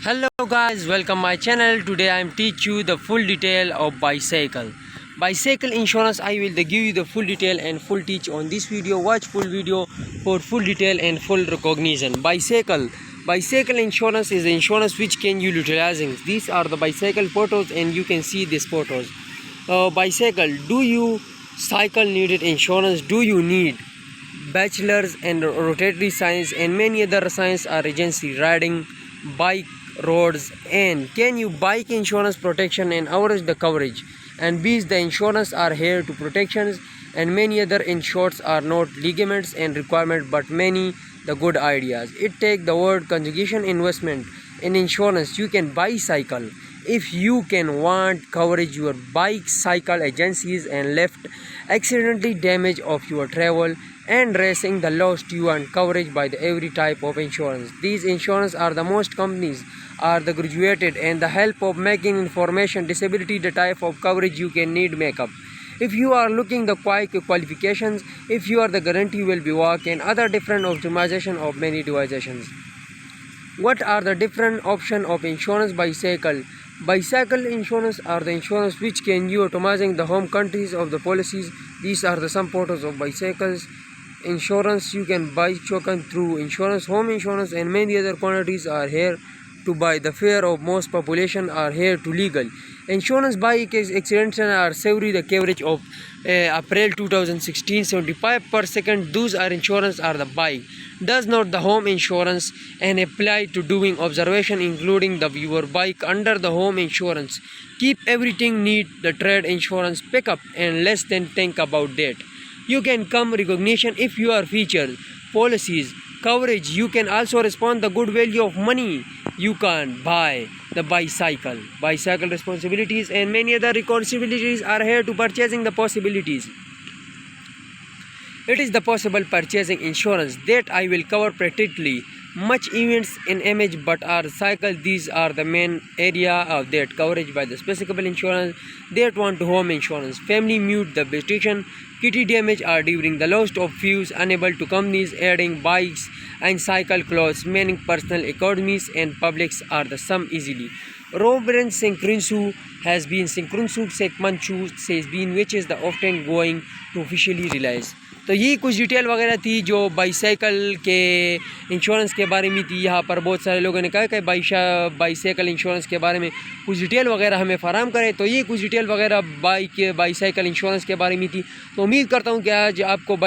Hello guys, welcome my channel. Today I am teach you the full detail of bicycle. Bicycle insurance. I will give you the full detail and full teach on this video. Watch full video for full detail and full recognition. Bicycle insurance is the insurance which can you utilizing. These are the bicycle photos and you can see these photos. Bicycle. Do you cycle needed insurance? Do you need bachelor's and rotatory science and many other science or agency riding bike roads? And can you bike insurance protection and average the coverage? And B's the insurance are here to protections and many other insureds are not ligaments and requirement but many the good ideas. It take the word conjugation investment in insurance. You can bicycle if you can want coverage your bike cycle agencies and left accidentally damage of your travel and racing the lost you and coverage by the every type of insurance. These insurance are the most companies are the graduated and the help of making information disability the type of coverage you can need makeup. If you are looking the qualifications, if you are the guarantee will be work and other different optimization of many devices. What are the different option of insurance bicycle? Bicycle insurance are the insurance which can you automizing the home countries of the policies. These are the some photos of bicycles. Insurance you can buy token through insurance, home insurance and many other quantities are here to buy. The fear of most population are here to legal. Insurance bike accidents are severe the coverage of April 2016 75 per second. Those are insurance are the bike does not the home insurance and apply to doing observation including the your bike under the home insurance. Keep everything neat the trade insurance pickup and less than think about that. You can come recognition if you are featured policies coverage. You can also respond the good value of money. You can buy the bicycle responsibilities and many other responsibilities are here to purchasing the possibilities. It is the possible purchasing insurance that I will cover practically much events in image but are cycle. These are the main area of that coverage by the specific insurance that want to home insurance, family mute the restriction, kitty damage are during the loss of fuse unable to companies adding bikes and cycle clothes, meaning personal economies and publics are the sum easily. Robin Synchronsu has been Synchronsu Sekmanchu says been which is the often going to officially realize. तो ये कुछ detail वगैरह थी जो bicycle के insurance के बारे में थी। यहाँ पर बहुत सारे लोगों ने कहा कि बाईसाइकिल इंश्योरेंस के बारे में कुछ डिटेल वगैरह हमें फराहम करें। तो ये कुछ डिटेल वगैरह बाईसाइकिल इंश्योरेंस के बारे में थी। तो उम्मीद करता हूँ कि आज आपको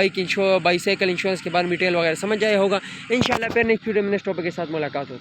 बाईसाइकिल इंश्योरेंस के बारे में डिटेल वगैरह समझ आया होगा। इंशाल्लाह फिर नेक्स्ट वीडियो में नेक्स्ट टॉपिक के साथ मुलाकात हो।